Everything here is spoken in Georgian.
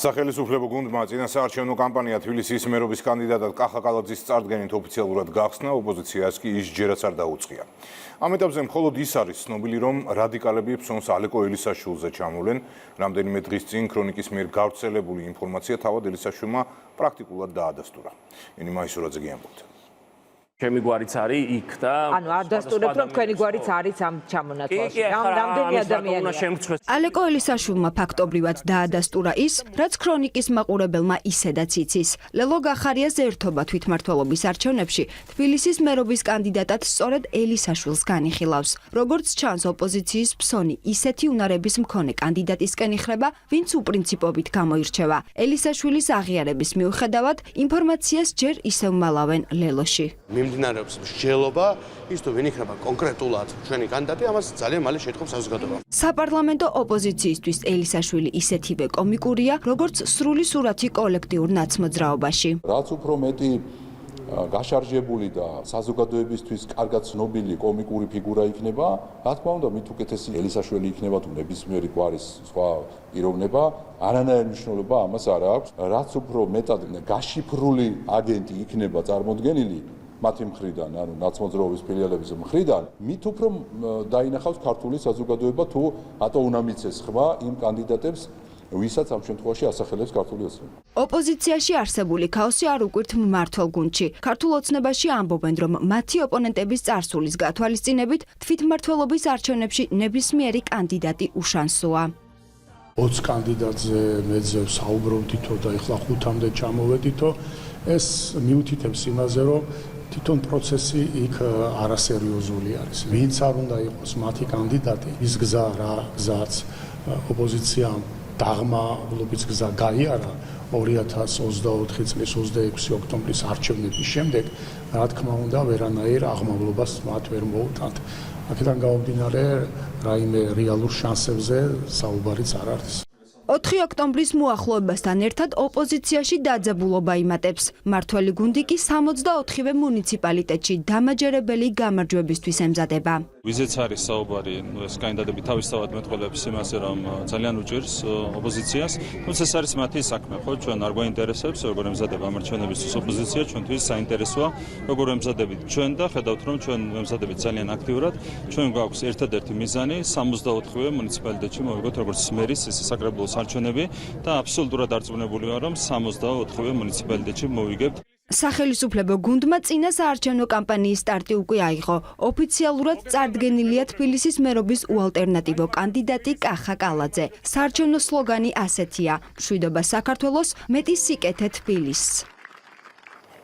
სახელმწიფო გუნდმა წინასაარჩევნო კამპანია თბილისის მერობის კანდიდატად კახა კალაძის წარდგენით ოფიციალურად გახსნა, ოპოზიციას კი ის ჯერაც არ დაუწყია. ამ ეტაპზე მხოლოდ ის არის ცნობილი, რომ რადიკალები ფსონს ალეკო ელისაშვილზე ჩამოვლენ. რამდენიმე დღის წინ ქრონიკის მიერ გავრცელებული ინფორმაცია თავად ელისაშვილმა პრაქტიკულად დაადასტურა. ენიმა ისურაძე ამბობს. ჩემი გვარიც არის იქ და ანუ არ დასტურებთ რომ თქვენი გვარიც არის ამ ჩამონათვალში. რამდენი ადამიანია? ალეკო ელისაშვილმა ფაქტობრივად დაადასტურა ის, რაც ქრონიკის მაყურებელმა ისედაც იცის. ლელო გახარიას ერთობა თვითმმართველობის არჩევნებში თბილისის მერობის კანდიდატად სწორედ ელისაშვილს განიხილავს. როგორც ჩანს, ოპოზიციის ფსონი ისეთი უნარების მქონე კანდიდატისკენ იხრება, ვინც უპრინციპობით გამოირჩევა. ელისაშვილის აღიარების მიუხედავად, ინფორმაციას ჯერ ისევ მალავენ ლელოში. მიმდინარეობს მსჯელობა, ის თუ ვინ იქნება კონკრეტულად ჩვენი კანდიდატი, ამას ძალიან მალე შეიტყობს საზოგადოება. საპარლამენტო ოპოზიციისთვის ელისაშვილი ისეთივე კომიკურია, როგორც სრული სურათი კოლექტიურ ნაცმოძრაობაში. რაც უფრო მეტი გაშარჟებული და საზოგადოებისთვის კარგად ცნობილი კომიკური ფიგურა იქნება, რა თქმა უნდა, მით უკეთესი ელისაშვილი იქნება თუ ნებისმიერი გვარის სხვა პიროვნება, არანაირი მნიშვნელობა ამას არ აქვს. რაც უფრო მეტად გაშიფრული აგენტი იქნება წარმოდგენილი მათი მხრიდან, ანუ ნაცმოძრაობის ფილიალების მხრიდან, მით უფრო დაინახავს ქართული საზოგადოება თუ ატო უნდა მიცეს ხმა იმ კანდიდატებს, ვისაც ამ შემთხვევაში ასახელებს ქართული ოცნება. ოპოზიციაში არსებული ქაოსი არ უკვირთ მმართველ გუნდში. ქართულ ოცნებაში ამბობენ, რომ მათი ოპონენტების წარსულის გათვალისწინებით თვითმმართველობის არჩევნებში ნებისმიერი კანდიდატი უშანსოა. 20 კანდიდატზე მეძე საუბრობდითო და ეხლა 5-მდე ჩამოვედითო, ეს მიუთითებს იმაზე, რომ თვითონ პროცესი იქ არასერიოზული არის. ვინც არ უნდა იყოს მათი კანდიდატი, ის გზა რა გზაც ოპოზიციამ დაღმავლობის გზა გაიარა 2024 წლის 26 ოქტომბრის არჩევნების შემდეგ, რა თქმა უნდა, ვერანაირ აღმავლობას მათ ვერ მოუტანთ. აქედან გამომდინარე, რაიმე რეალურ შანსებზე საუბარიც არ არის. 4 ოქტომბრის მოახლოებასთან ერთად ოპოზიციაში დაძაბულობა იმატებს. მმართველი გუნდი კი 64-ვე მუნიციპალიტეტში დამაჯერებელი გამარჯვებისთვის ემზადება. ვიზეც არის საუბარი, ეს კანდიდატები თავისთავად მეტყველებს იმაზე, რომ ძალიან უჭირს ოპოზიციას. თუმცა ეს არის მათი საქმე, ხო? ჩვენ არ გვაინტერესებს, როგორ ემზადება ამ არჩევნებისთვის ოპოზიცია, ჩვენთვის საინტერესოა, როგორ ემზადებით ჩვენ და ხედავთ, რომ ჩვენ ემზადებით ძალიან აქტიურად. ჩვენ გვაქვს ერთადერთი მიზანი 64-ვე მუნიციპალიტეტში მოვიგოთ როგორც მერის, ისე საკრებულოს არჩევნები და აბსოლუტურად დარწმუნებული ვარ, რომ 64-ვე მუნიციპალიტეტში მოვიგებთ. სახელმწიფო გუნდმა წინა საარჩევნო კამპანიის სტარტი უკვე აიღო. ოფიციალურად წარდგენილია თბილისის მერობის უალტერნატივო კანდიდატი კახა კალაძე. საარჩევნო სლოგანი ასეთია: მშვიდობა საქართველოს, მეტი სიკეთე თბილისს.